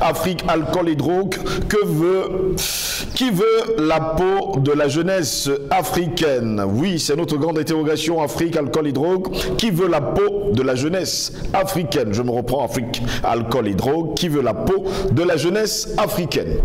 Afrique, alcool et drogue, qui veut la peau de la jeunesse africaine? Oui, c'est notre grande interrogation. Afrique, alcool et drogue, qui veut la peau de la jeunesse africaine? Je me reprends, Afrique, alcool et drogue, qui veut la peau de la jeunesse africaine?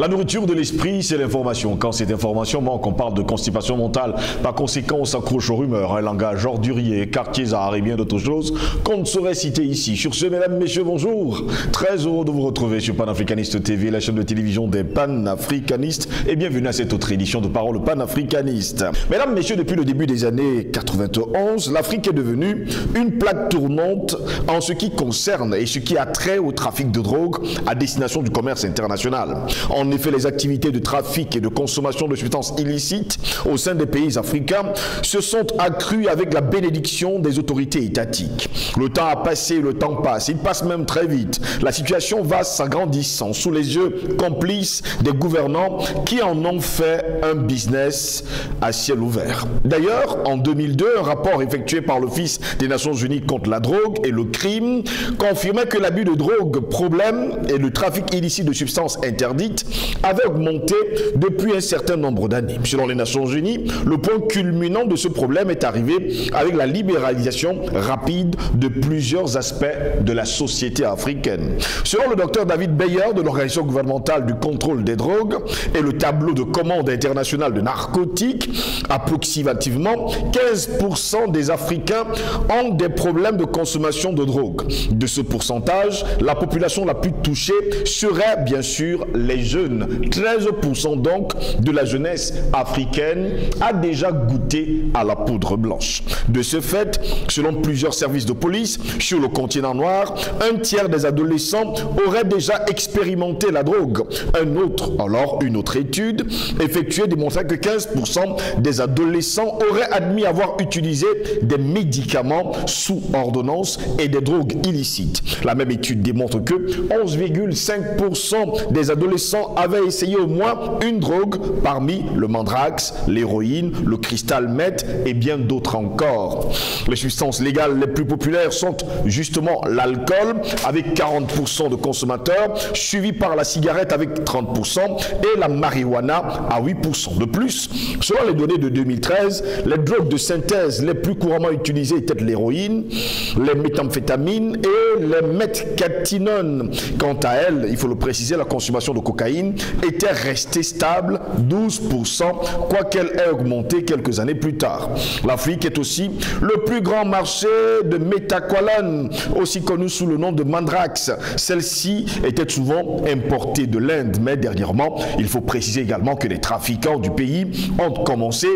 La nourriture de l'esprit, c'est l'information. Quand cette information manque, on parle de constipation mentale. Par conséquent, on s'accroche aux rumeurs, un langage ordurier, quartier-zard et bien d'autres choses qu'on ne saurait citer ici. Sur ce, mesdames, messieurs, bonjour. Très heureux de vous retrouver sur Panafricaniste TV, la chaîne de télévision des panafricanistes. Et bienvenue à cette autre édition de Parole panafricaniste. Mesdames, messieurs, depuis le début des années 91, l'Afrique est devenue une plaque tournante en ce qui concerne et ce qui a trait au trafic de drogue à destination du commerce international. En effet, les activités de trafic et de consommation de substances illicites au sein des pays africains se sont accrues avec la bénédiction des autorités étatiques. Le temps a passé, le temps passe, il passe même très vite. La situation va s'agrandissant sous les yeux complices des gouvernants qui en ont fait un business à ciel ouvert. D'ailleurs, en 2002, un rapport effectué par l'Office des Nations Unies contre la drogue et le crime confirmait que l'abus de drogue, problème et le trafic illicite de substances interdites avait augmenté depuis un certain nombre d'années. Selon les Nations Unies, le point culminant de ce problème est arrivé avec la libéralisation rapide de plusieurs aspects de la société africaine. Selon le docteur David Beyer de l'Organisation gouvernementale du contrôle des drogues et le tableau de commande international de narcotiques, approximativement 15% des Africains ont des problèmes de consommation de drogue. De ce pourcentage, la population la plus touchée serait bien sûr les jeunes. 13% donc de la jeunesse africaine a déjà goûté à la poudre blanche. De ce fait, selon plusieurs services de police sur le continent noir, un tiers des adolescents auraient déjà expérimenté la drogue. Une autre étude effectuée démontrait que 15% des adolescents auraient admis avoir utilisé des médicaments sous ordonnance et des drogues illicites. La même étude démontre que 11,5% des adolescents avaient essayé au moins une drogue parmi le mandrax, l'héroïne, le cristal meth et bien d'autres encore. Les substances légales les plus populaires sont justement l'alcool avec 40% de consommateurs, suivi par la cigarette avec 30% et la marijuana à 8%. De plus, selon les données de 2013, les drogues de synthèse les plus couramment utilisées étaient l'héroïne, les méthamphétamines et les méthcatinones. Quant à elles, il faut le préciser, la consommation de cocaïne était restée stable, 12%, quoiqu'elle ait augmenté quelques années plus tard. L'Afrique est aussi le plus grand marché de méthaqualone, aussi connu sous le nom de mandrax. Celle-ci était souvent importée de l'Inde, mais dernièrement, il faut préciser également que les trafiquants du pays ont commencé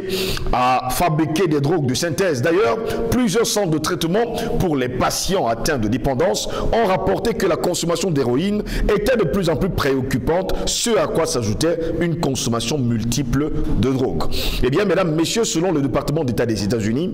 à fabriquer des drogues de synthèse. D'ailleurs, plusieurs centres de traitement pour les patients atteints de dépendance ont rapporté que la consommation d'héroïne était de plus en plus préoccupante, ce à quoi s'ajoutait une consommation multiple de drogue. Eh bien, mesdames, messieurs, selon le département d'État des États-Unis,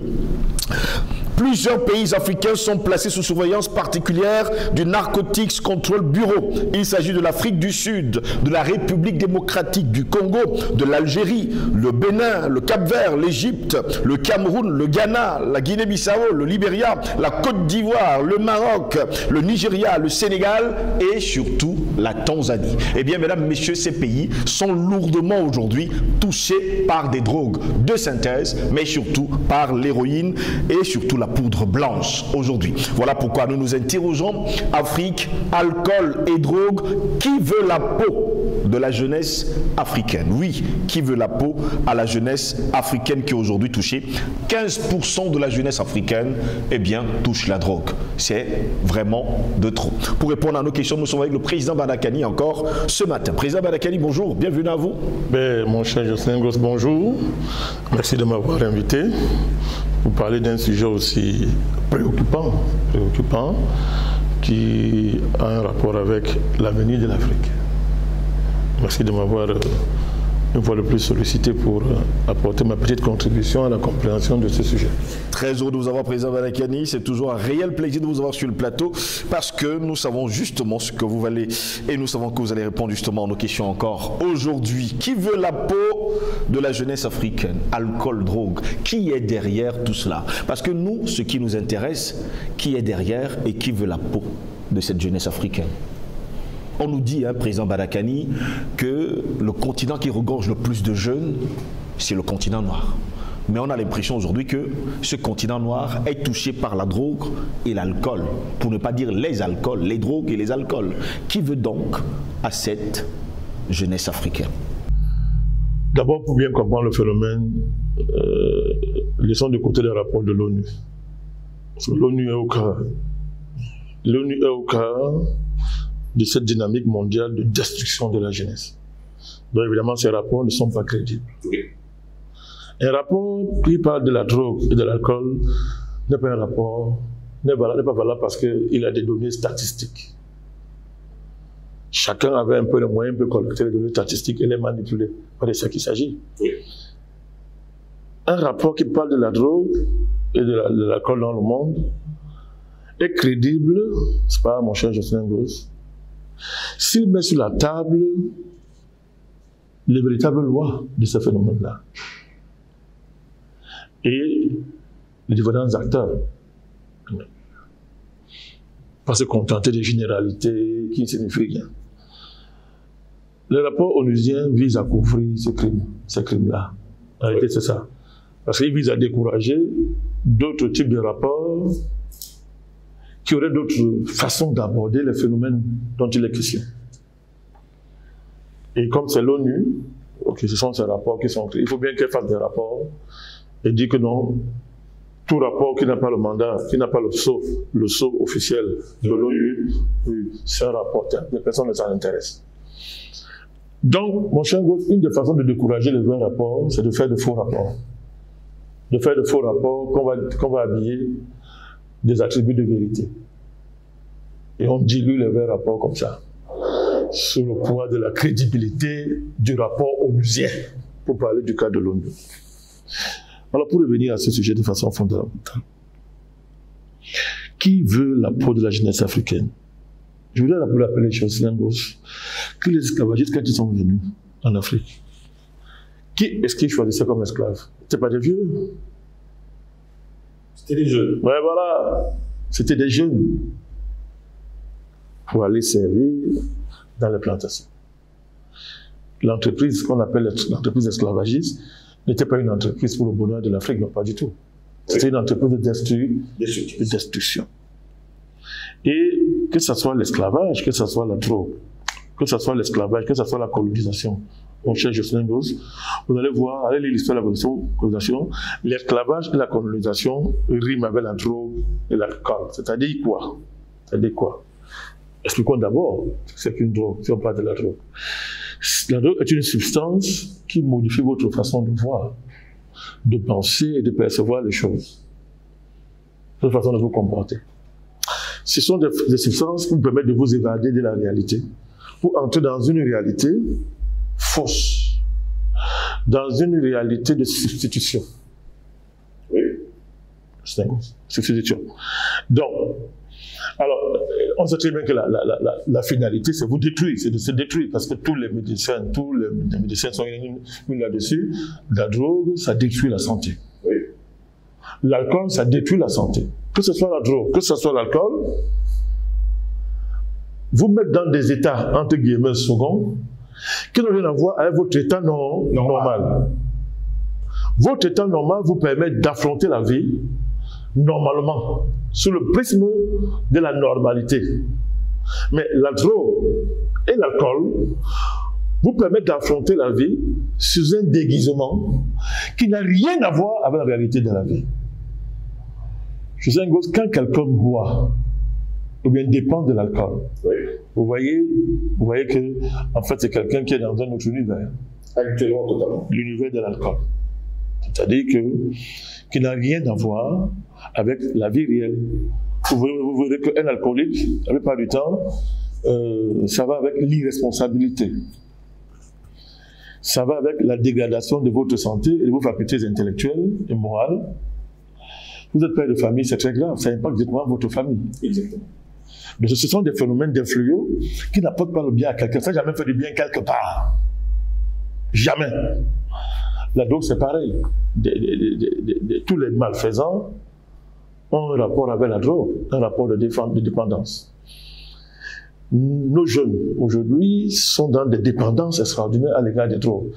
plusieurs pays africains sont placés sous surveillance particulière du Narcotics Control Bureau. Il s'agit de l'Afrique du Sud, de la République démocratique du Congo, de l'Algérie, le Bénin, le Cap-Vert, l'Égypte, le Cameroun, le Ghana, la Guinée-Bissau, le Libéria, la Côte d'Ivoire, le Maroc, le Nigeria, le Sénégal et surtout la Tanzanie. Eh bien, mesdames, messieurs, ces pays sont lourdement aujourd'hui touchés par des drogues de synthèse, mais surtout par l'héroïne et surtout la poudre blanche aujourd'hui. Voilà pourquoi nous nous interrogeons: Afrique, alcool et drogue, qui veut la peau de la jeunesse africaine? Oui, qui veut la peau à la jeunesse africaine qui est aujourd'hui touchée? 15% de la jeunesse africaine, eh bien, touche la drogue. C'est vraiment de trop. Pour répondre à nos questions, nous sommes avec le président Badakani encore ce matin. Président Badakani, bonjour, bienvenue à vous. Mon cher Jocelyn Goss, bonjour. Merci de m'avoir invité. Vous parlez d'un sujet aussi préoccupant, qui a un rapport avec l'avenir de l'Afrique. Merci de m'avoir une fois de plus sollicité pour apporter ma petite contribution à la compréhension de ce sujet. Très heureux de vous avoir, Président Balakani. C'est toujours un réel plaisir de vous avoir sur le plateau parce que nous savons justement ce que vous valez et nous savons que vous allez répondre justement à nos questions encore aujourd'hui. Qui veut la peau de la jeunesse africaine? Alcool, drogue. Qui est derrière tout cela? Parce que nous, ce qui nous intéresse, qui est derrière et qui veut la peau de cette jeunesse africaine? On nous dit, Président Balakani, que le continent qui regorge le plus de jeunes, c'est le continent noir. Mais on a l'impression aujourd'hui que ce continent noir est touché par la drogue et l'alcool, pour ne pas dire les alcools, les drogues et les alcools. Qui veut donc à cette jeunesse africaine? D'abord, pour bien comprendre le phénomène, laissons de côté les rapports de l'ONU. L'ONU est au cœur. L'ONU est au cœur de cette dynamique mondiale de destruction de la jeunesse. Donc évidemment, ces rapports ne sont pas crédibles. Un rapport qui parle de la drogue et de l'alcool n'est pas un rapport, n'est pas valable parce qu'il a des données statistiques. Chacun avait un peu les moyens de collecter les données statistiques et les manipuler. C'est de ça qu'il s'agit. Un rapport qui parle de la drogue et de l'alcool dans le monde est crédible, c'est pas mon cher Jocelyn Gross, s'il met sur la table les véritables lois de ce phénomène-là et les différents acteurs. Pas se contenter des généralités qui ne signifient rien. Le rapport onusien vise à couvrir ces crimes-là. En réalité, c'est ça. Parce qu'il vise à décourager d'autres types de rapports qui auraient d'autres façons d'aborder les phénomènes dont il est question. Et comme c'est l'ONU, ce sont ces rapports qui sont créés, il faut bien qu'elle fasse des rapports et dire que non, tout rapport qui n'a pas le mandat, qui n'a pas le sceau officiel de l'ONU, c'est un rapport, les personnes ne s'en intéressent. Donc, mon cher Gauss, une des façons de décourager les vrais rapports, c'est de faire de faux rapports. De faire de faux rapports qu'on va habiller des attributs de vérité. Et on dilue les vrais rapports comme ça, sous le poids de la crédibilité du rapport onusien, pour parler du cas de l'ONU. Alors, pour revenir à ce sujet de façon fondamentale, qui veut la peau de la jeunesse africaine? Je voudrais rappeler Jocelyn Gross que les esclavagistes, quand ils sont venus en Afrique, qui est-ce qu'ils choisissaient comme esclaves? C'était pas des vieux. C'était des jeunes. Ouais, voilà. C'était des jeunes pour aller servir dans les plantations. L'entreprise qu'on appelle l'entreprise esclavagiste n'était pas une entreprise pour le bonheur de l'Afrique, non, pas du tout. C'était une entreprise de destruction. Et que ce soit l'esclavage, que ce soit la drogue, que ce soit l'esclavage, que ce soit la colonisation, mon cher Jocelyn Gross, vous allez voir, allez lire l'histoire de la colonisation, l'esclavage et la colonisation riment avec la drogue et l'alcool. C'est-à-dire quoi? C'est-à-dire quoi? Expliquons d'abord ce qu'est une drogue, si on parle de la drogue. La drogue est une substance qui modifie votre façon de voir, de penser et de percevoir les choses, votre façon de vous comporter. Ce sont des substances qui vous permettent de vous évader de la réalité, pour entrer dans une réalité fausse, dans une réalité de substitution. Oui. Substitution. Donc, alors, on sait très bien que la finalité, c'est vous détruire, c'est de se détruire, parce que tous les médecins sont unanimes là-dessus. La drogue, ça détruit la santé. Oui. L'alcool, ça détruit la santé. Que ce soit la drogue, que ce soit l'alcool, vous mettre dans des états, entre guillemets, seconds, qui n'ont rien à voir avec votre état normal. Votre état normal vous permet d'affronter la vie normalement, sous le prisme de la normalité. Mais la drogue et l'alcool vous permettent d'affronter la vie sous un déguisement qui n'a rien à voir avec la réalité de la vie. Je sais, quand quelqu'un boit, ou bien dépend de l'alcool, Oui. vous voyez que, en fait, c'est quelqu'un qui est dans un autre univers. Actuellement, totalement. L'univers de l'alcool. C'est-à-dire qu'il n'a rien à voir avec la vie réelle. Vous verrez qu'un alcoolique, la plupart du temps, ça va avec l'irresponsabilité. ça va avec la dégradation de votre santé et de vos facultés intellectuelles et morales. Vous êtes père de famille, c'est très grave, ça impacte directement votre famille. Exactement. Mais ce sont des phénomènes d'influence qui n'apportent pas le bien à quelqu'un. Ça n'a jamais fait du bien quelque part. Jamais. La drogue, c'est pareil. Tous les malfaisants ont un rapport avec la drogue, un rapport de dépendance. Nos jeunes, aujourd'hui, sont dans des dépendances extraordinaires à l'égard des drogues.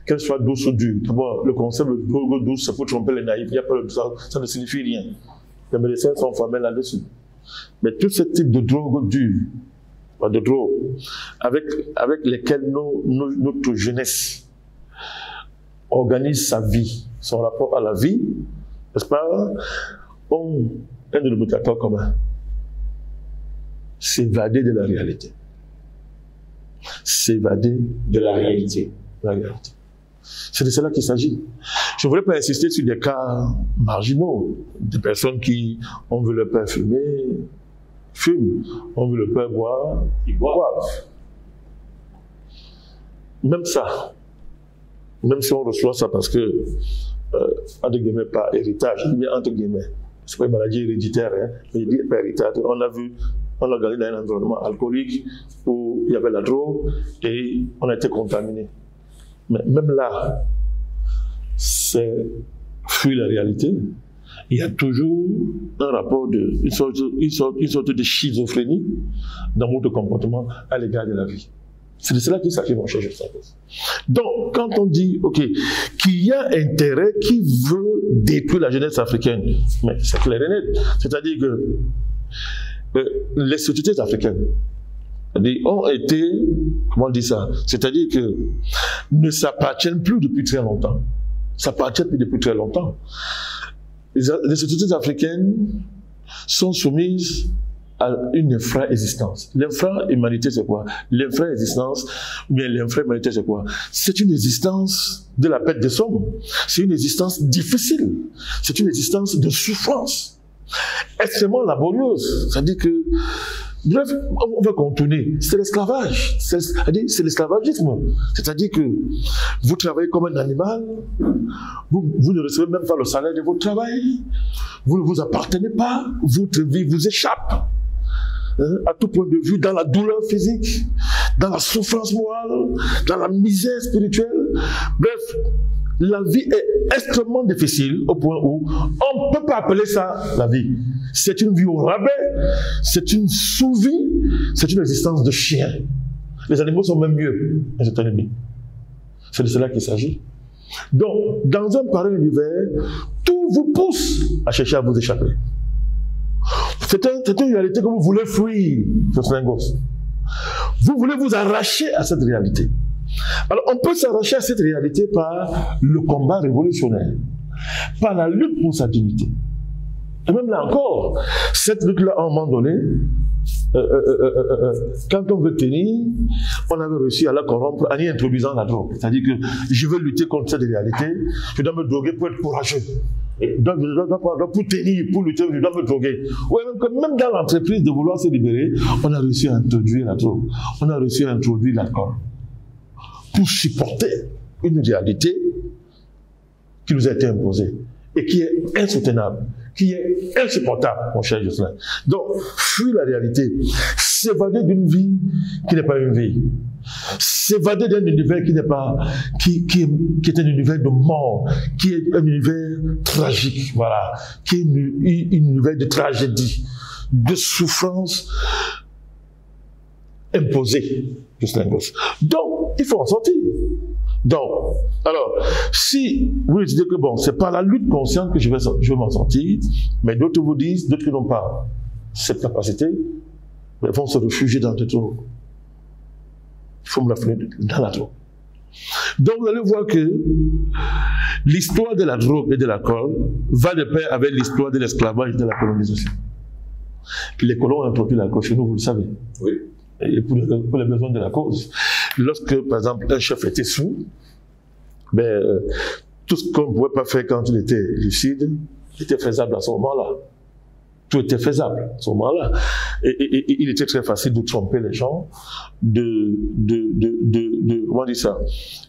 Qu'elles soient douces ou dures. D'abord, le concept de drogue douce, c'est pour tromper les naïfs. Il n'y a pas de ça ne signifie rien. Les médecins sont formés là-dessus. Mais tous ces types de drogues dures, de drogues, avec lesquelles notre jeunesse organise sa vie, son rapport à la vie, n'est-ce pas, ont un dénominateur commun. S'évader de la réalité. S'évader de la réalité. La réalité. C'est de cela qu'il s'agit. Je ne voudrais pas insister sur des cas marginaux, des personnes qui ont vu leur père fumer, fument, ont vu leur père boire, ils boivent. Même ça, même si on reçoit ça parce que, entre guillemets, par héritage, il y a entre guillemets, c'est pas une maladie héréditaire, hein, mais il dit par héritage. On a vu, on a gagné dans un environnement alcoolique où il y avait la drogue et on a été contaminé. Mais même là, c'est fuir la réalité. Il y a toujours un rapport une sorte de schizophrénie dans votre comportement à l'égard de la vie. C'est de cela qu'il s'agit, mon cher Justin. Donc, quand on dit, OK, qu'il y a intérêt qui veut détruire la jeunesse africaine, mais c'est clair et net. C'est-à-dire que les sociétés africaines ont été, comment on dit ça? C'est-à-dire que ne s'appartiennent plus depuis très longtemps. S'appartiennent plus depuis très longtemps. Les sociétés africaines sont soumises à une infra-existence. L'infra-humanité, c'est quoi? L'infra-existence, ou bien l'infra-humanité, c'est quoi? C'est une existence de la bête des sommes. C'est une existence difficile. C'est une existence de souffrance. Extrêmement laborieuse. C'est-à-dire que, bref, on va contourner. C'est l'esclavage. C'est l'esclavagisme. C'est-à-dire que vous travaillez comme un animal, vous ne recevez même pas le salaire de votre travail, vous ne vous appartenez pas, votre vie vous échappe. À tout point de vue, dans la douleur physique, dans la souffrance morale, dans la misère spirituelle. Bref, la vie est extrêmement difficile au point où on ne peut pas appeler ça la vie. C'est une vie au rabais, c'est une sous-vie, c'est une existence de chien. Les animaux sont même mieux, mais c'est un ennemi. C'est de cela qu'il s'agit. Donc, dans un pareil univers, tout vous pousse à chercher à vous échapper. C'est une réalité que vous voulez fuir, ce gosse. Vous voulez vous arracher à cette réalité. Alors, on peut s'arracher à cette réalité par le combat révolutionnaire, par la lutte pour sa dignité. Et même là encore, cette lutte-là, à un moment donné, quand on veut tenir, on avait réussi à la corrompre en y introduisant la drogue. C'est-à-dire que je veux lutter contre cette réalité, je dois me droguer pour être courageux. Pour tenir, pour lutter, je dois me droguer. Ouais, même dans l'entreprise de vouloir se libérer, on a réussi à introduire la drogue. On a réussi à introduire l'alcool. Pour supporter une réalité qui nous a été imposée et qui est insoutenable, qui est insupportable, mon cher Jocelyn. Donc, fuir la réalité, s'évader d'une vie qui n'est pas une vie, s'évader d'un univers qui n'est pas, qui est un univers de mort, qui est un univers tragique, voilà, qui est un univers de tragédie, de souffrance imposée, Jocelyn Gosse. Donc, il faut en sortir. Donc, alors, si vous dites que bon, c'est par la lutte consciente que je vais m'en sortir, mais d'autres vous disent, d'autres qui n'ont pas cette capacité, mais vont se réfugier dans des drogues. Il faut me la faire dans la drogue. Donc, vous allez voir que l'histoire de la drogue et de l'alcool va de pair avec l'histoire de l'esclavage et de la colonisation. Les colons ont introduit l'alcool chez nous, vous le savez. Oui. Et pour les besoins de la cause. Lorsque, par exemple, un chef était sous, tout ce qu'on ne pouvait pas faire quand il était lucide était faisable à ce moment-là. Tout était faisable à ce moment-là. Et il était très facile de tromper les gens, comment dire ça,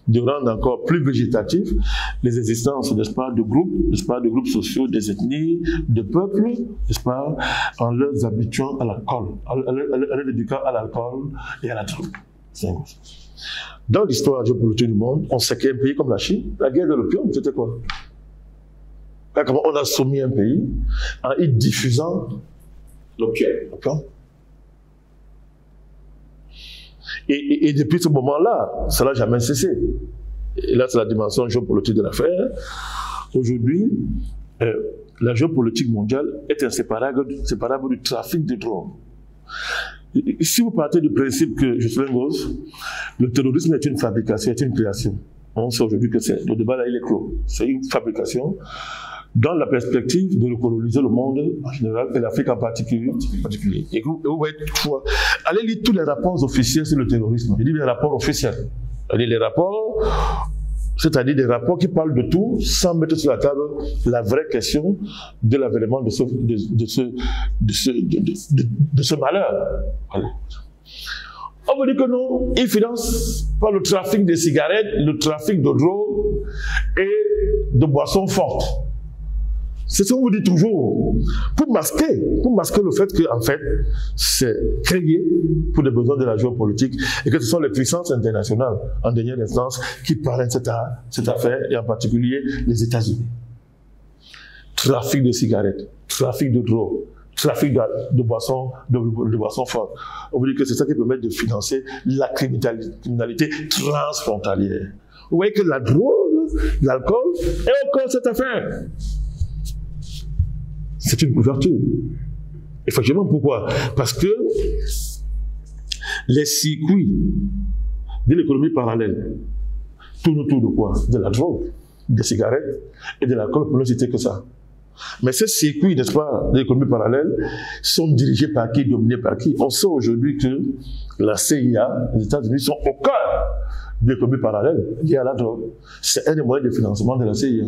de rendre encore plus végétatif les existences, n'est-ce pas, de groupes, n'est-ce pas, de groupes sociaux, des ethnies, de peuples, n'est-ce pas, en les habituant à l'alcool, en les éduquant à l'alcool et à la drogue. Dans l'histoire géopolitique du monde, on sait qu'un pays comme la Chine, la guerre de l'opium, c'était quoi? Comment on a soumis un pays en y diffusant l'opium. Et depuis ce moment-là, ça n'a jamais cessé. Et là, c'est la dimension géopolitique de l'affaire. Aujourd'hui, la géopolitique mondiale est inséparable du trafic de drogue. Si vous partez du principe que, Jocelyn Gosse, le terrorisme est une fabrication, est une création, on sait aujourd'hui que le débat là, il est clos. C'est une fabrication dans la perspective de recoloniser le monde en général et l'Afrique en particulier. Et vous voyez, allez lire tous les rapports officiels sur le terrorisme. Je dis les rapports officiels. Allez les rapports, c'est-à-dire des rapports qui parlent de tout sans mettre sur la table la vraie question de l'avènement de ce malheur. Allez. On vous dit que non, ils financent par le trafic de cigarettes, le trafic de drogue et de boissons fortes. C'est ce qu'on vous dit toujours, pour masquer le fait que, en fait, c'est créé pour les besoins de la géopolitique et que ce sont les puissances internationales, en dernière instance, qui parrainent cette affaire, et en particulier les États-Unis. Trafic de cigarettes, trafic de drogue, trafic de boissons fortes. On vous dit que c'est ça qui permet de financer la criminalité transfrontalière. Vous voyez que la drogue, l'alcool, est encore cette affaire. C'est une couverture. Effectivement, pourquoi? Parce que les circuits de l'économie parallèle tournent autour de quoi? De la drogue, des cigarettes et de l'alcool, pour ne citer que ça. Mais ces circuits, n'est-ce pas, de l'économie parallèle, sont dirigés par qui, dominés par qui? On sait aujourd'hui que la CIA, les États-Unis, sont au cœur de l'économie parallèle liée à la drogue. C'est un des moyens de financement de la CIA.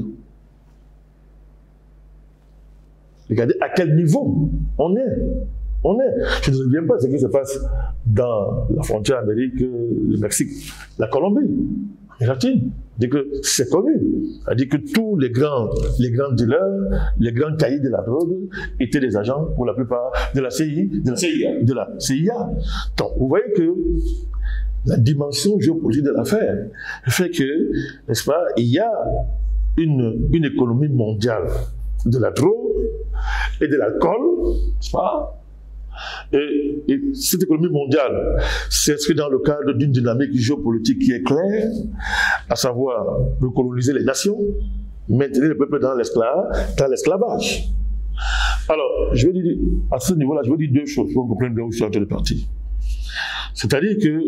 Regardez à quel niveau on est. Je ne me souviens pas de ce qui se passe dans la frontière Amérique, le Mexique, la Colombie, la latine. C'est connu. C'est-à-dire que tous les grands dealers, les grands cahiers de la drogue étaient des agents, pour la plupart, de la CIA. Donc, vous voyez que la dimension géopolitique de l'affaire fait que, n'est-ce pas, il y a une économie mondiale de la drogue et de l'alcool, n'est-ce pas? Et cette économie mondiale s'inscrit dans le cadre d'une dynamique géopolitique qui est claire, à savoir recoloniser les nations, maintenir le peuple dans l'esclavage. Alors, je vais dire, à ce niveau-là, je vais dire deux choses pour qu'on comprenne bien où je suis en train de partir. C'est-à-dire que,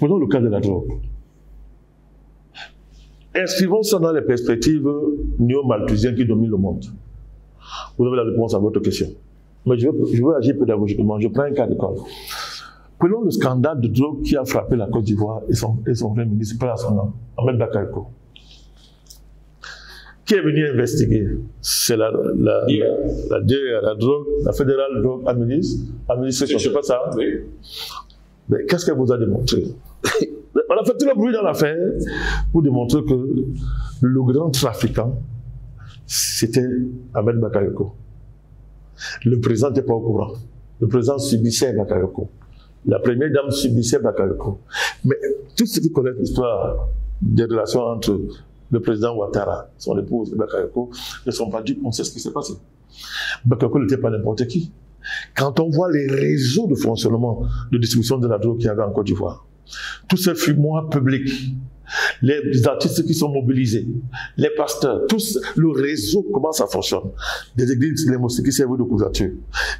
prenons le cas de la drogue. Inscrivons ça dans les perspectives néo-malthusiennes qui dominent le monde. Vous avez la réponse à votre question. Mais je veux agir pédagogiquement. Je prends un cas d'école. Prenons le scandale de drogue qui a frappé la Côte d'Ivoire et son premier ministre, par son nom, Ahmed Bakayoko. Qui est venu investiguer? C'est la drogue, la fédérale drogue administration, je ne sais pas ça. Oui. Mais qu'est-ce qu'elle vous a démontré? On a fait tout le bruit dans l'affaire pour démontrer que le grand trafiquant, c'était Ahmed Bakayoko. Le président n'était pas au courant. Le président subissait Bakayoko. La première dame subissait Bakayoko. Mais tous ceux qui connaissent l'histoire des relations entre le président Ouattara, son épouse et Bakayoko, ne sont pas dupes. On sait ce qui s'est passé. Bakayoko n'était pas n'importe qui. Quand on voit les réseaux de fonctionnement de distribution de la drogue qu'il y avait en Côte d'Ivoire, tous ces fumoirs publics, les artistes qui sont mobilisés, les pasteurs, tous, le réseau, comment ça fonctionne? Des églises, les mosquées qui servent de couverture,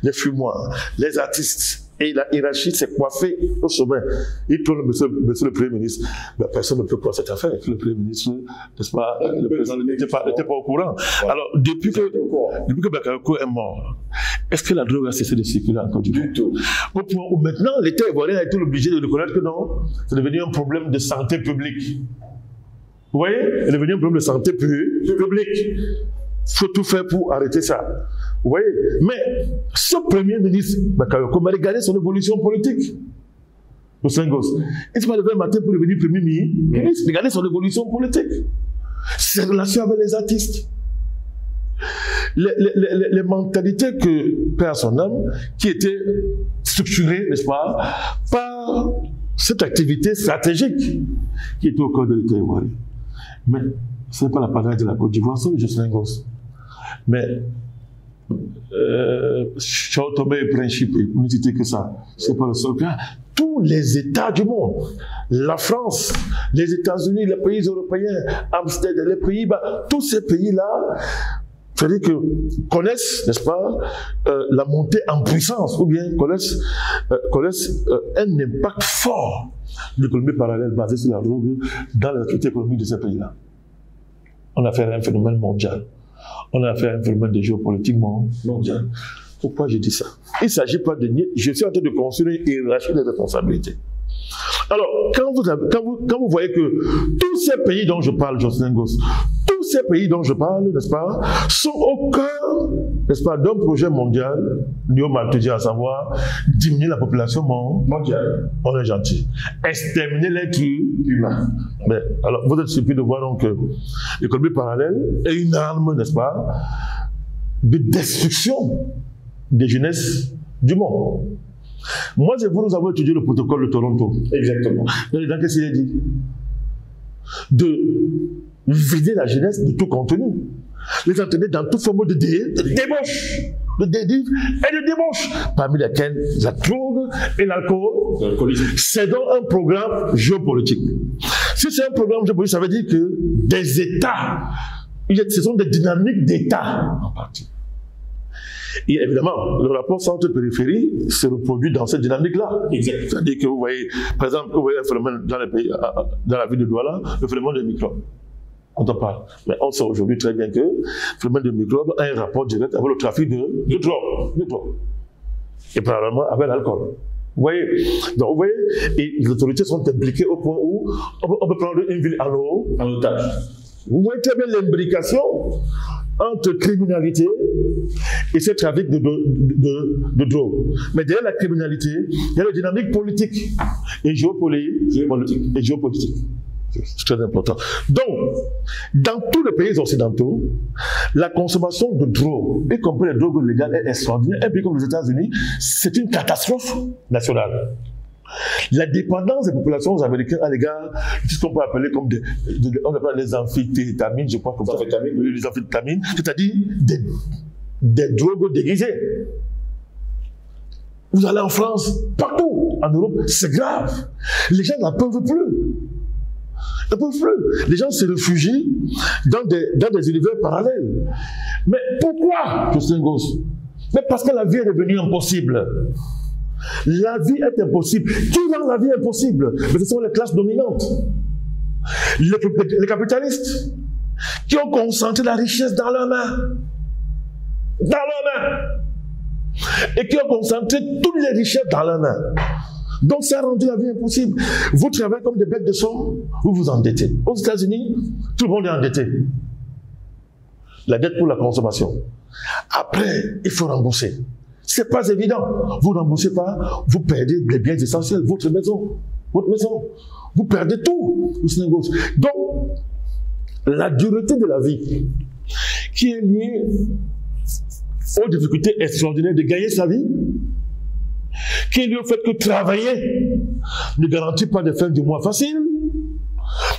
les fumoirs, les artistes, et la hiérarchie s'est coiffée au sommet. Il tourne monsieur le Premier ministre. Ben, personne ne peut croire cette affaire. Le Premier ministre, n'est-ce pas, le président n'était pas au courant. Ouais. Alors, depuis que Bakayoko est mort, est-ce que la drogue a cessé de circuler en Côte d'Ivoire? Du tout. Au point où maintenant, l'État ivoirien a été obligé de reconnaître que non, c'est devenu un problème de santé publique. Vous voyez? C'est devenu un problème de santé publique. faut tout faire pour arrêter ça. Vous voyez? Mais ce premier ministre, Bakayoko, m'a regardé son évolution politique. Le Senghos. Il s'est pas levé un matin pour devenir premier ministre. Regardez son évolution politique. Ses relations avec les artistes. Les mentalités que perd son âme, qui étaient structurées, n'est-ce pas, par cette activité stratégique qui était au cœur de l'État ivoirien. Mais ce n'est pas la panade de la Côte d'Ivoire, c'est le Senghos. Mais Sao Tomé et Principe, ne citez que ça, c'est pas le seul cas. Tous les États du monde, la France, les États-Unis, les pays européens, Amsterdam, les Pays-Bas, tous ces pays-là, c'est-à-dire que connaissent, n'est-ce pas, la montée en puissance, ou bien connaissent un impact fort de l'économie parallèle basée sur la drogue dans l'activité économique de ces pays-là. On a affaire à un phénomène mondial. On a affaire à un phénomène de géopolitique mondial. Pourquoi je dis ça? Il ne s'agit pas de nier. Je suis en train de construire une hiérarchie des responsabilités. Alors, quand vous voyez que tous ces pays dont je parle, Jocelyn Goss, tous ces pays dont je parle, n'est-ce pas, sont au cœur, n'est-ce pas, d'un projet mondial, néo-malthusien, à savoir diminuer la population mondiale. On est gentil. Exterminer l'être humain. Mais, alors, vous êtes surpris de voir donc que l'économie parallèle est une arme, n'est-ce pas, de destruction des jeunesses du monde. Moi, nous avons étudié le protocole de Toronto. Exactement. Dans qu'est-ce qu'il a dit? De vider la jeunesse de tout contenu. Les entraîner dans toute forme de débauche, de dérive et de débauche, parmi lesquelles la drogue et l'alcool. C'est donc un programme géopolitique. Si c'est un programme géopolitique, ça veut dire que des États, ce sont des dynamiques d'États en partie. Et évidemment, le rapport centre-périphérie se reproduit dans cette dynamique-là. C'est-à-dire que vous voyez, par exemple, vous voyez un phénomène dans les pays, dans la ville de Douala, le phénomène des microbes. On en parle. Mais on sait aujourd'hui très bien que le phénomène des microbes a un rapport direct avec le trafic de drogue. Et parallèlement avec l'alcool. Vous voyez? Donc, vous voyez, et les autorités sont impliquées au point où on peut prendre une ville en otage. Vous voyez très bien l'imbrication entre criminalité et ce trafic de drogue. Mais derrière la criminalité, il y a la dynamique politique et géopolitique. C'est très important. Donc, dans tous les pays occidentaux, la consommation de drogue, y compris les drogues légales, est extraordinaire. Un pays comme les États-Unis, c'est une catastrophe nationale. La dépendance des populations américaines à l'égard de ce qu'on peut appeler comme on appelle les amphétamines, je crois, comme ça. Les amphétamines, c'est-à-dire des drogues déguisées. Vous allez en France, partout en Europe, c'est grave. Les gens n'en peuvent plus. Ils n'en peuvent plus. Les gens se réfugient dans des univers parallèles. Mais pourquoi, Jocelyn Goss? Mais parce que la vie est devenue impossible. La vie est impossible. Qui rend la vie impossible? Mais ce sont les classes dominantes. Les capitalistes qui ont concentré la richesse dans leurs mains. Dans leurs mains. Et qui ont concentré toutes les richesses dans leurs mains. Donc ça a rendu la vie impossible. Vous travaillez comme des bêtes de somme, vous vous endettez. Aux États-Unis, tout le monde est endetté. La dette pour la consommation. Après, il faut rembourser. C'est pas évident. Vous ne remboursez pas, vous perdez les biens essentiels, votre maison. Vous perdez tout. Donc, la dureté de la vie, qui est liée aux difficultés extraordinaires de gagner sa vie, qui est liée au fait que travailler ne garantit pas des fins de mois faciles,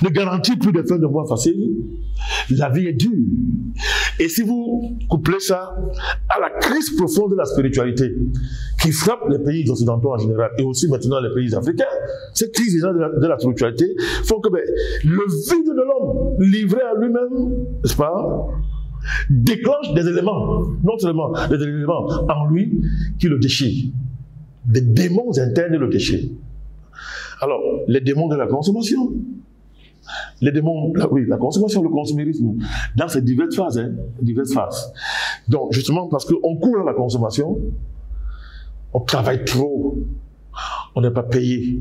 ne garantit plus des fins de mois faciles. La vie est dure. Et si vous couplez ça à la crise profonde de la spiritualité qui frappe les pays occidentaux en général et aussi maintenant les pays africains, cette crise de la spiritualité font que le vide de l'homme livré à lui-même, n'est-ce pas, déclenche des éléments, non seulement des éléments en lui qui le déchirent, des démons internes le déchirent. Alors, les démons de la consommation, les démons, la consommation, le consumérisme, dans ces diverses phases. Donc, justement, parce qu'on court à la consommation, on travaille trop, on n'est pas payé.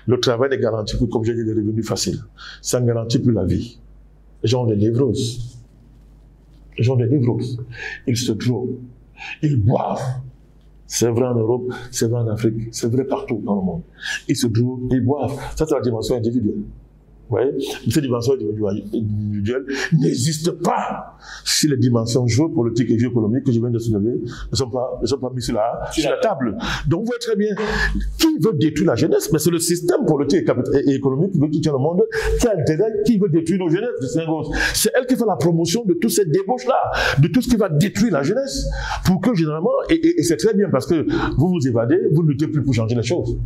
Le travail ne garantit plus, comme j'ai dit, des revenus faciles. Ça ne garantit plus la vie. Les gens ont des névroses. Les gens des névroses. Ils se droguent. Ils boivent. C'est vrai en Europe, c'est vrai en Afrique, c'est vrai partout dans le monde. Ils se droguent, ils boivent. Ça, c'est la dimension individuelle. Vous voyez? Mais cette dimension individuelle n'existe pas si les dimensions géopolitiques et géoéconomiques que je viens de soulever ne sont pas mises sur la table. Donc, vous voyez très bien, qui veut détruire la jeunesse? Mais c'est le système politique et économique qui tient le monde, qui a intérêt, qui veut détruire nos jeunesses. C'est elle qui fait la promotion de toute cette débauche-là, de tout ce qui va détruire la jeunesse. Pour que, généralement, et c'est très bien parce que vous vous évadez, vous ne luttez plus pour changer les choses.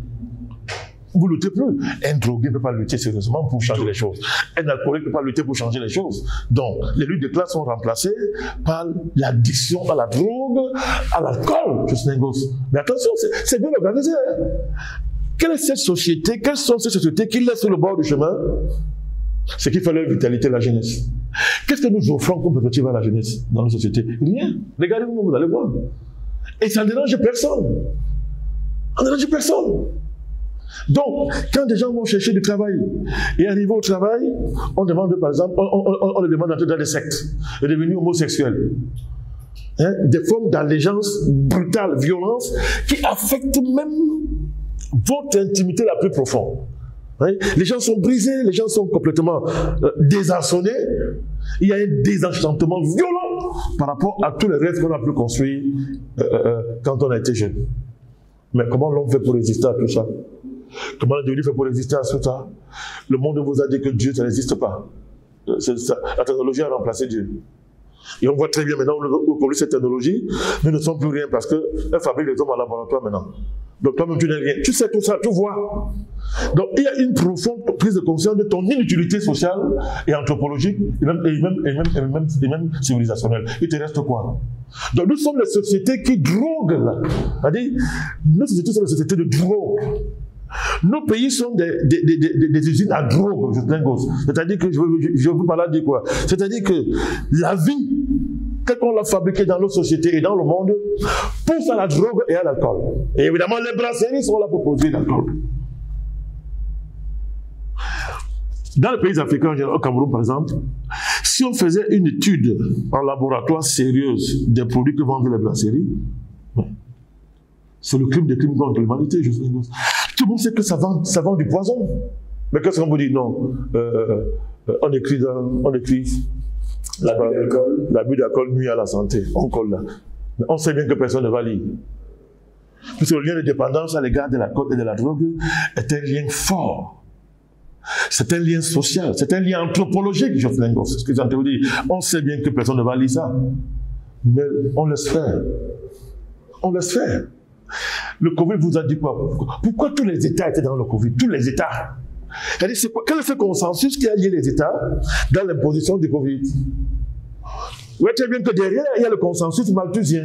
Vous ne luttez plus. Un drogué ne peut pas lutter sérieusement pour changer les choses. Un alcoolique ne peut pas lutter pour changer les choses. Donc, les luttes de classe sont remplacées par l'addiction à la drogue, à l'alcool. Mais attention, c'est bien organisé. Quelle est cette société? Quelles sont ces sociétés qui laissent sur le bord du chemin ce qui fait leur vitalité, la jeunesse? Qu'est-ce que nous offrons comme perspective à la jeunesse dans nos sociétés? Rien. Regardez-vous, vous allez voir. Et ça ne dérange personne. Ça ne dérange personne. Donc, quand des gens vont chercher du travail et arriver au travail, on demande par exemple, on les demande d'entrer dans des sectes, de devenir homosexuels. Hein, des formes d'allégeance brutale, violence, qui affectent même votre intimité la plus profonde. Hein? Les gens sont brisés, les gens sont complètement désarçonnés. Il y a un désenchantement violent par rapport à tous les rêves qu'on a pu construire quand on a été jeune. Mais comment l'homme fait pour résister à tout ça? Comment l'individu fait pour résister à tout ça? Le monde vous a dit que Dieu, ça n'existe pas. La technologie a remplacé Dieu. Et on voit très bien maintenant, au cette technologie, nous ne sommes plus rien parce qu'elle fabrique les hommes en laboratoire maintenant. Donc toi-même, tu n'es rien. Tu sais tout ça, tu vois. Donc il y a une profonde prise de conscience de ton inutilité sociale et anthropologique et même civilisationnelle. Il te reste quoi? Donc nous sommes les sociétés qui droguent là. C'est-à-dire, nos sociétés sont des sociétés de drogue. Nos pays sont des usines à drogue, c'est-à-dire que je veux pas là dire quoi. C'est-à-dire que la vie, telle qu'on l'a fabriquée dans nos sociétés et dans le monde, pousse à la drogue et à l'alcool. Et évidemment, les brasseries sont là pour produire l'alcool. Dans les pays africains, au Cameroun par exemple, si on faisait une étude en laboratoire sérieuse des produits que vendent les brasseries, c'est le crime des crimes contre l'humanité, tout le monde sait que ça vend du poison. Mais qu'est-ce qu'on vous dit? Non. On écrit l'abus d'alcool nuit à la santé. On colle là. Mais on sait bien que personne ne va lire. Parce que le lien de dépendance à l'égard de l'alcool et de la drogue est un lien fort. C'est un lien social. C'est un lien anthropologique, c'est ce que j'ai entendu vous dire. On sait bien que personne ne va lire ça. Mais on laisse faire. On laisse faire. Le Covid vous a dit quoi? Pourquoi tous les États étaient dans le Covid? Tous les États. Quel est ce consensus qui a lié les États dans l'imposition du Covid? Vous voyez très bien que derrière, il y a le consensus malthusien.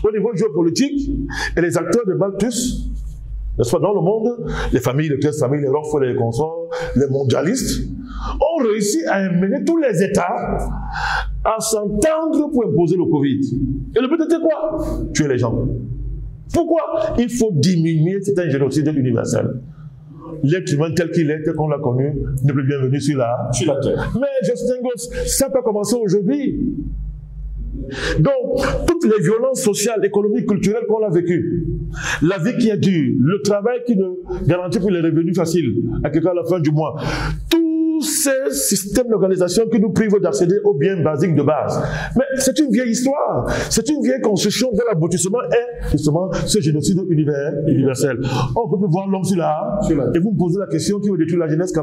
Au niveau géopolitique, et les acteurs de Malthus, n'est-ce pas, dans le monde, les familles, les classes familles, les Rockefeller, les consorts, les mondialistes, ont réussi à amener tous les États à s'entendre pour imposer le Covid. Et le but était quoi? Tuer les gens. Pourquoi? Il faut diminuer, c'est un génocide universel. L'être humain tel qu'il est, tel qu'on l'a connu, n'est plus bienvenu sur la terre. Mais Justin Goss, ça peut commencer aujourd'hui. Donc, toutes les violences sociales, économiques, culturelles qu'on a vécues, la vie qui est dure, le travail qui ne garantit plus les revenus faciles à quelqu'un à la fin du mois, tous ces systèmes d'organisation qui nous privent d'accéder aux biens basiques de base. Mais c'est une vieille histoire, c'est une vieille construction dont l'aboutissement est justement ce génocide universel. On peut plus voir l'homme sur la et vous me posez la question qui veut détruire la jeunesse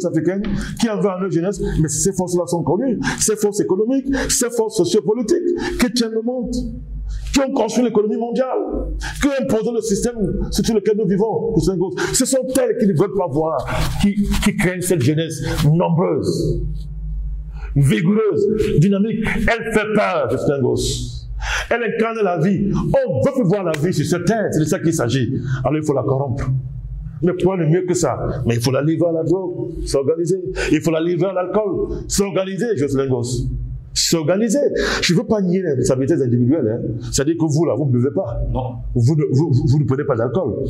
africaine, qui en veut en leur jeunesse, mais ces forces-là sont connues, ces forces économiques, ces forces sociopolitiques qui tiennent le monde, qui ont construit l'économie mondiale, qui ont imposé le système sur lequel nous vivons. Ce sont elles qui ne veulent pas voir, qui craignent cette jeunesse nombreuse, vigoureuse, dynamique. Elle fait peur, Justin Goss. Elle incarne la vie. On veut plus voir la vie sur cette terre, c'est de ça qu'il s'agit. Alors il faut la corrompre. Mais quoi de mieux que ça? Mais il faut la livrer à la drogue, s'organiser. Il faut la livrer à l'alcool, s'organiser, Justin Goss. S'organiser. Je ne veux pas nier les responsabilités individuelles. Hein. C'est-à-dire que vous, là, vous ne buvez pas. Non. Vous ne prenez pas d'alcool.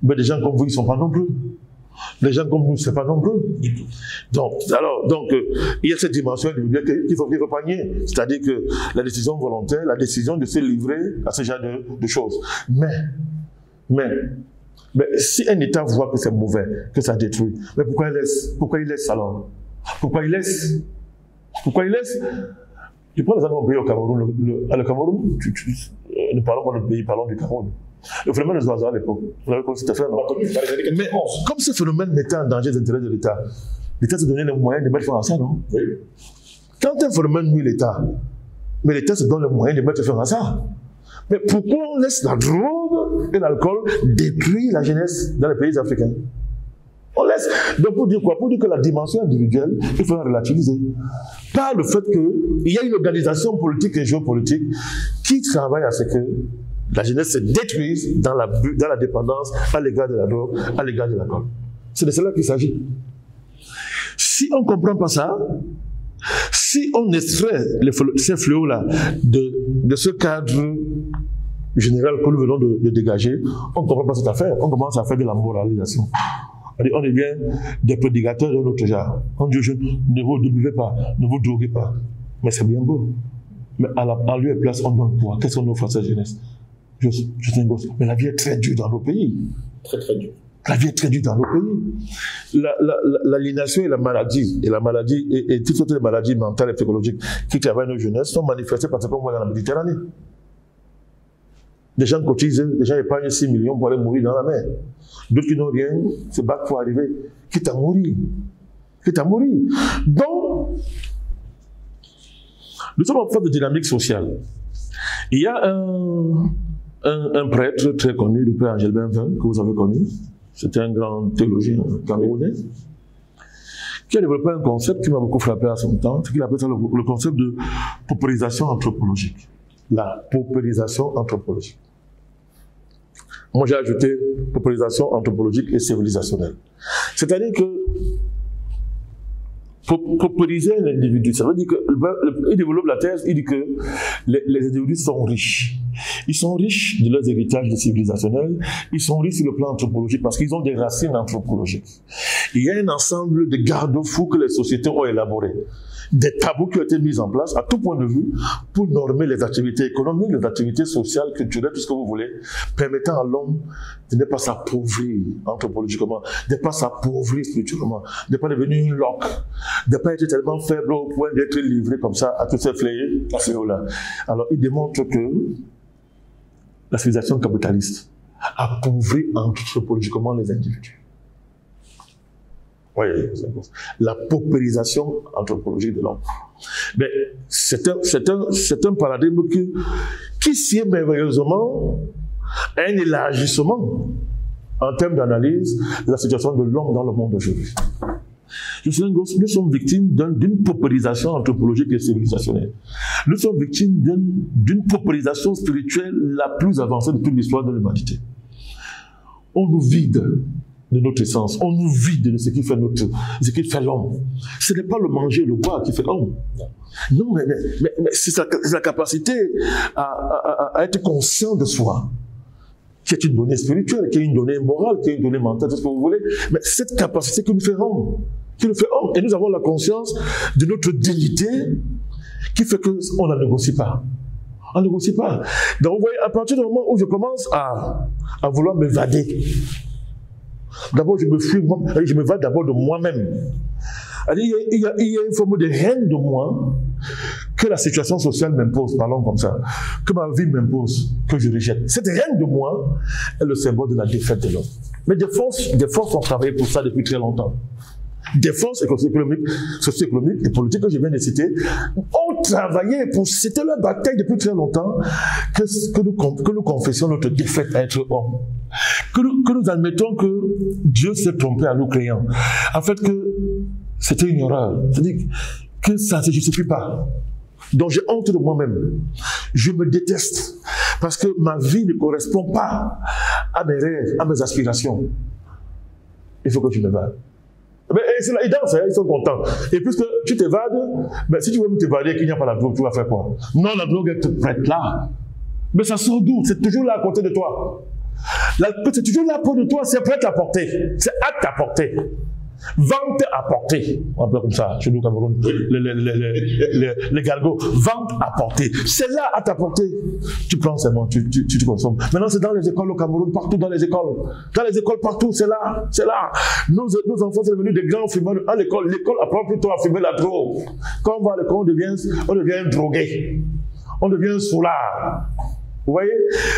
Mais des gens comme vous, ils ne sont pas non plus. Les gens comme nous, ce n'est pas nombreux. Donc, il y a cette dimension individuelle qu'il faut pas nier. C'est-à-dire que la décision volontaire, la décision de se livrer à ce genre de choses. Mais si un État voit que c'est mauvais, que ça détruit, mais pourquoi il laisse? Pourquoi il laisse alors? Pourquoi il laisse? Tu prends les amis au pays au Cameroun. Le Cameroun, ne parlons pas de notre pays, parlons du Cameroun. Le phénomène des oiseaux à l'époque, vous l'avez connu, c'était fait, non? Mais comme ce phénomène mettait en danger les intérêts de l'État, l'État se donnait les moyens de mettre fin à ça, non? Oui. Quand un phénomène nuit l'État, mais l'État se donne les moyens de mettre fin à ça. Mais pourquoi on laisse la drogue et l'alcool détruire la jeunesse dans les pays africains? On laisse. Donc pour dire quoi? Pour dire que la dimension individuelle, il faut la relativiser. Par le fait qu'il y a une organisation politique et géopolitique qui travaille à ce que la jeunesse se détruise dans la dépendance à l'égard de la drogue, à l'égard de l'alcool. C'est de cela qu'il s'agit. Si on ne comprend pas ça, si on extrait ces fléaux-là de ce cadre général que nous venons de dégager, on ne comprend pas cette affaire. On commence à faire de la moralisation. On devient des prédicateurs de notre genre. On dit aux jeunes, ne vous buvez pas, ne vous droguez pas. Mais c'est bien beau. Mais en lieu et place, on donne quoi? Qu'est-ce qu'on offre à cette jeunesse? Je suis un gosse. Mais la vie est très dure dans nos pays. Très, très dure. La vie est très dure dans nos pays. L'aliénation et la maladie, et toutes sortes de maladies mentales et psychologiques qui travaillent nos jeunesses sont manifestées parce qu'on voit dans la Méditerranée. Des gens cotisent, des gens épargnent 6 millions pour aller mourir dans la mer. D'autres qui n'ont rien se battent pour arriver. Quitte à mourir. Donc, nous sommes en phase de dynamique sociale. Il y a un prêtre très connu, le père Angel Benvin, que vous avez connu. C'était un grand théologien camerounais, qui a développé un concept qui m'a beaucoup frappé à son temps, c'est qu'il appelle ça le concept de paupérisation anthropologique. La paupérisation anthropologique. Moi, j'ai ajouté paupérisation anthropologique et civilisationnelle. C'est-à-dire que paupériser l'individu, ça veut dire qu'il développe la thèse, il dit que les individus sont riches. Ils sont riches de leurs héritages civilisationnels, ils sont riches sur le plan anthropologique parce qu'ils ont des racines anthropologiques. Il y a un ensemble de garde-fous que les sociétés ont élaborés. Des tabous qui ont été mis en place à tout point de vue pour normer les activités économiques, les activités sociales, culturelles, tout ce que vous voulez, permettant à l'homme de ne pas s'appauvrir anthropologiquement, de ne pas s'appauvrir spirituellement, de ne pas devenir une loque, de ne pas être tellement faible au point d'être livré comme ça à tous ces fléaux-là. Alors, il démontre que la civilisation capitaliste appauvrit anthropologiquement les individus. Oui, la paupérisation anthropologique de l'homme. Mais c'est un paradigme qui sied merveilleusement à un élargissement en termes d'analyse de la situation de l'homme dans le monde d'aujourd'hui. Je suis un gosse, nous sommes victimes d'une paupérisation anthropologique et civilisationnelle. Nous sommes victimes d'une paupérisation spirituelle la plus avancée de toute l'histoire de l'humanité. On nous vide de notre essence, on nous vide de ce qui fait l'homme. Ce n'est pas le manger, le boire qui fait l'homme. Non, mais c'est la capacité à être conscient de soi, qui est une donnée spirituelle, qui est une donnée morale, qui est une donnée mentale, tout ce que vous voulez. Mais cette capacité qui nous fait homme, et nous avons la conscience de notre dignité, qui fait qu'on ne négocie pas. On ne négocie pas. Donc vous voyez, à partir du moment où je commence à vouloir m'évader, d'abord je me fuis, je me vade d'abord de moi-même. Il y a une forme de haine de moi que la situation sociale m'impose, parlons comme ça, que ma vie m'impose, que je rejette. Cette haine de moi est le symbole de la défaite de l'homme. Mais des forces ont travaillé pour ça depuis très longtemps. Des forces socio-économiques et politiques que je viens de citer ont travaillé pour... C'était leur bataille depuis très longtemps que nous confessions notre défaite à être homme. Que nous admettons que Dieu s'est trompé à nous créant. En fait, que c'était une horreur. C'est-à-dire que ça ne se justifie pas. Donc j'ai honte de moi-même. Je me déteste. Parce que ma vie ne correspond pas à mes rêves, à mes aspirations. Il faut que tu me vades. Ils dansent, ils sont contents. Et puisque tu t'évades, si tu veux t'évader et qu'il n'y a pas la drogue, tu vas faire quoi? Non, la drogue est prête là. Mais ça sort d'où? C'est toujours là à côté de toi. C'est toujours là pour de toi, c'est prêt à porter. C'est à ta portée. Vente à portée. On appelle comme ça, chez nous, Cameroun. Les gargots. Vente à portée. C'est là à ta portée. Tu prends seulement, tu consommes. Maintenant, c'est dans les écoles au Cameroun, partout dans les écoles. Dans les écoles, partout, c'est là. C'est là. Nos enfants sont devenus des grands fumeurs à l'école. L'école apprend plutôt à fumer la drogue. Quand on va à l'école, on devient drogué. On devient soulard. Vous voyez,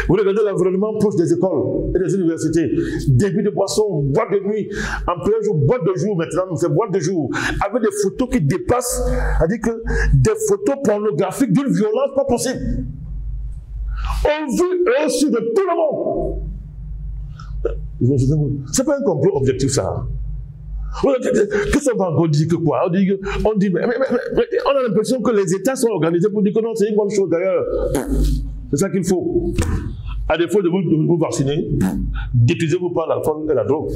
vous regardez l'environnement proche des écoles et des universités. Débit de boissons, boîte de nuit, en plein jour, boîte de jour maintenant, c'est boîte de jour, avec des photos qui dépassent, c'est-à-dire que des photos pornographiques d'une violence pas possible. On vit au-dessus de tout le monde. C'est pas un complot objectif, ça. Qu'est-ce qu'on va encore dire que quoi? On dit mais on a l'impression que les États sont organisés pour dire que non, c'est une bonne chose d'ailleurs. C'est ça qu'il faut. À défaut de vous vacciner, détruisez-vous par l'alcool et la drogue.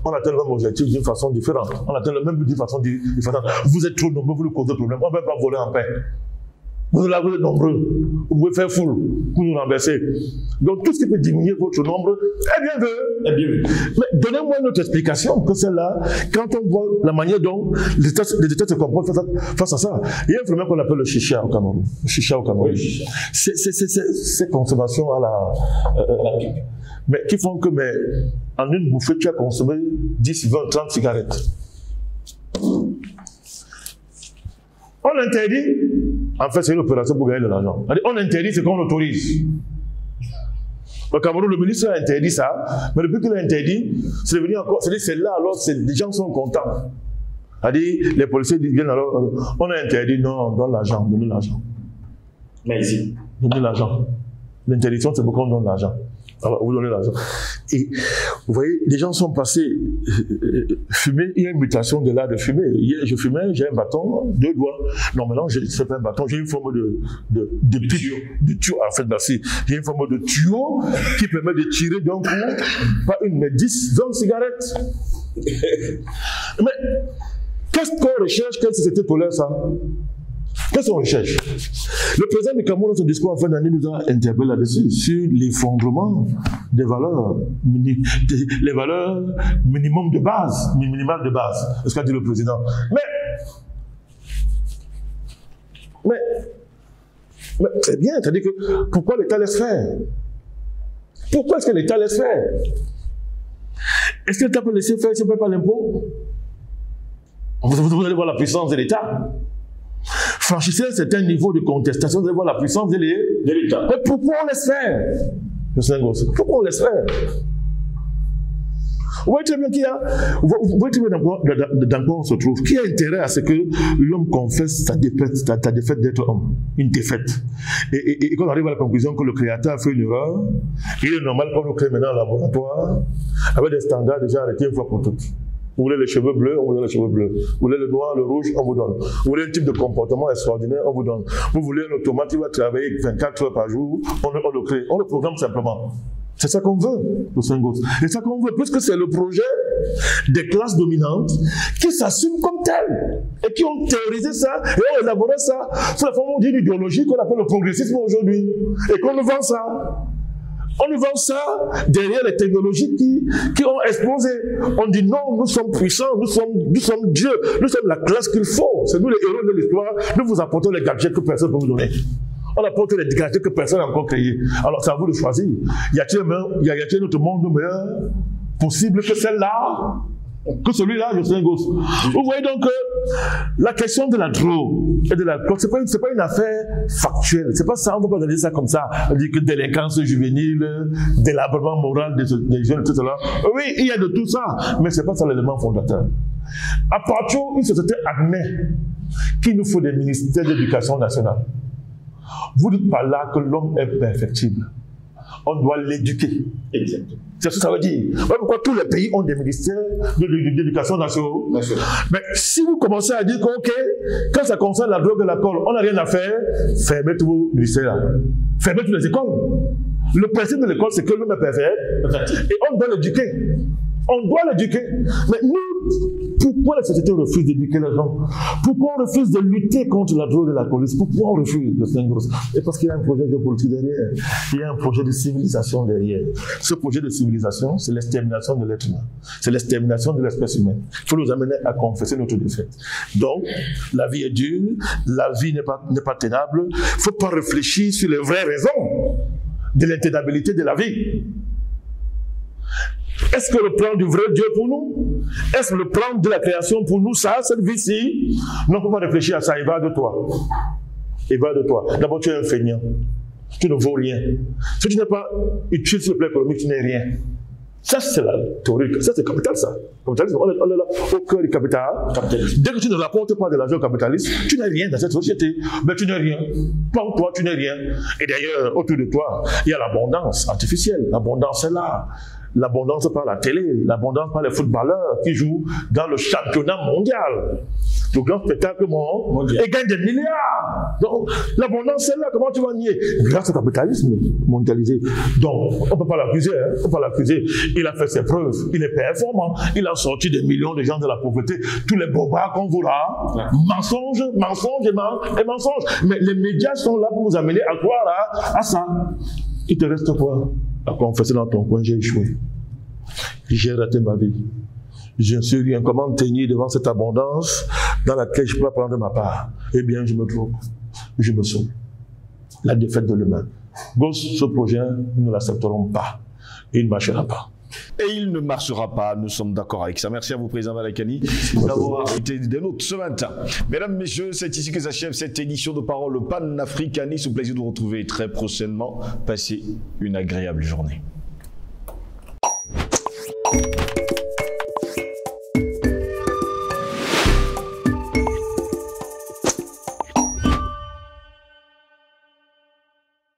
On atteint le même objectif d'une façon différente. On atteint le même but d'une façon différente. Vous êtes trop nombreux, vous nous causez problème. On ne peut pas voler en paix. Vous êtes nombreux. Vous pouvez faire foule pour nous renverser. Donc tout ce qui peut diminuer votre nombre est bien vu. Mais donnez-moi une autre explication que celle-là, quand on voit la manière dont les États se comportent face à ça. Il y a un phénomène qu'on appelle le chicha au Cameroun. Oui, c'est consommation à la... mais qui font que en une bouffée, tu as consommé 10, 20, 30 cigarettes. On interdit, en fait c'est une opération pour gagner de l'argent. On interdit ce qu'on autorise. Au Cameroun, le ministre a interdit ça, mais depuis qu'il a interdit, c'est devenu encore, c'est là alors, les gens sont contents. Les policiers disent bien alors, on a interdit, non, donne l'argent, donnez l'argent. Mais ici. Donnez l'argent. L'interdiction, c'est pourquoi on donne l'argent. Alors, vous donnez l'argent. Et vous voyez, les gens sont passés fumer. Il y a une mutation de l'art de fumer. Hier, je fumais, j'ai un bâton, 2 doigts. Non, maintenant, c'est pas un bâton, j'ai une forme de tuyau. En fait, merci. J'ai une forme de tuyau qui permet de tirer d'un coup, pas une, mais 10, 20 cigarettes. Mais qu'est-ce qu'on recherche? Quelle société tolère ça? Qu'est-ce qu'on recherche? Le président du Cameroun, dans son discours en fin d'année, nous a interpellé là-dessus, sur l'effondrement des valeurs, les valeurs minimum de base, minimales de base. C'est ce qu'a dit le président. Mais c'est bien, c'est-à-dire que pourquoi l'État laisse faire? Pourquoi est-ce que l'État laisse faire? Est-ce que l'État peut laisser faire si on ne paie pas l'impôt? Vous allez voir la puissance de l'État. Franchissez un certain niveau de contestation, vous allez voir la puissance de l'État. Mais pourquoi on laisse faire? Pourquoi on laisse faire? Vous voyez très bien dans quoi on se trouve. Qui a intérêt à ce que l'homme confesse sa défaite d'être homme? Une défaite. Et quand on arrive à la conclusion que le Créateur a fait une erreur, il est normal qu'on nous crée maintenant un laboratoire avec des standards déjà arrêtés une fois pour toutes. Vous voulez les cheveux bleus, on vous donne les cheveux bleus. Vous voulez le noir, le rouge, on vous donne. Vous voulez un type de comportement extraordinaire, on vous donne. Vous voulez un automate qui va travailler 24 heures par jour, on le crée. On le programme simplement. C'est ça qu'on veut, le Saint-Gosse. C'est ça qu'on veut, puisque c'est le projet des classes dominantes qui s'assument comme telles et qui ont théorisé ça et ont élaboré ça sous la forme d'une idéologie qu'on appelle le progressisme aujourd'hui. Et qu'on nous vend ça. On nous vend ça derrière les technologies qui ont explosé. On dit non, nous sommes puissants, nous sommes Dieu, nous sommes la classe qu'il faut. C'est nous les héros de l'histoire, nous vous apportons les gadgets que personne ne peut vous donner. On apporte les gadgets que personne n'a encore créés. Alors c'est à vous de choisir. Y a-t-il un autre monde meilleur possible que celle-là? Que celui-là, je suis un gosse. Vous voyez donc la question de la drogue et de l'alcool, c'est pas une affaire factuelle. C'est pas ça, on ne peut pas analyser ça comme ça. On dit que délinquance juvénile, délabrement moral des jeunes, etc. Oui, il y a de tout ça, mais c'est pas ça l'élément fondateur. À partir où une société admet qu'il nous faut des ministères d'éducation nationale, vous dites par là que l'homme est perfectible. On doit l'éduquer. Exactement. C'est ce que ça veut dire. Pourquoi tous les pays ont des ministères d'éducation nationale? Mais si vous commencez à dire que, ok, quand ça concerne la drogue et l'alcool, on n'a rien à faire, fermez tous vos ministères. Fermez toutes les écoles. Le principe de l'école, c'est que l'homme est perfect et on doit l'éduquer. On doit l'éduquer. Mais nous, pourquoi la société refuse d'éduquer les gens? Pourquoi on refuse de lutter contre la drogue et la police? Pourquoi on refuse de faire une grosse? Et parce qu'il y a un projet géopolitique derrière. Il y a un projet de civilisation derrière. Ce projet de civilisation, c'est l'extermination de l'être humain. C'est l'extermination de l'espèce humaine. Il faut nous amener à confesser notre défaite. Donc, la vie est dure, la vie n'est pas tenable. Il ne faut pas réfléchir sur les vraies raisons de l'intenabilité de la vie. Est-ce que le plan du vrai Dieu pour nous? Est-ce le plan de la création pour nous, ça, cette vie-ci? Non, on ne peut pas réfléchir à ça, il va de toi. Il va de toi. D'abord, tu es un feignant. Tu ne vaux rien. Si tu n'es pas utile sur le plan économique, tu n'es rien. Ça, c'est la théorie. Ça, c'est capital, ça. Capitalisme, on est là au cœur du capital. Dès que tu ne rapportes pas de l'argent au capitalisme, tu n'es rien dans cette société. Mais tu n'es rien. Pour toi, tu n'es rien. Et d'ailleurs, autour de toi, il y a l'abondance artificielle. L'abondance est là. L'abondance par la télé, l'abondance par les footballeurs qui jouent dans le championnat mondial. Le grand spectacle mondial. Et gagnent des milliards. Donc, l'abondance est là. Comment tu vas nier? Grâce au capitalisme mondialisé. Donc, on ne peut pas l'accuser. Hein? On ne peut pas l'accuser. Il a fait ses preuves. Il est performant. Il a sorti des millions de gens de la pauvreté. Tous les bobards qu'on vous là. Mensonge, mensonge et mensonge. Mais les médias sont là pour vous amener à croire à ça. Il te reste quoi? À confesser dans ton coin, j'ai échoué. J'ai raté ma vie. Je ne suis rien. Comment tenir devant cette abondance dans laquelle je peux prendre ma part? Eh bien, je me trompe. Je me sauve. La défaite de l'humain. Ce projet, nous ne l'accepterons pas. Il ne marchera pas. Et il ne marchera pas, nous sommes d'accord avec ça. Merci à vous, Président Malakani, d'avoir été des nôtres ce matin. Mesdames, Messieurs, c'est ici que s'achève cette édition de Parole panafricaniste. Au plaisir de vous retrouver très prochainement. Passez une agréable journée.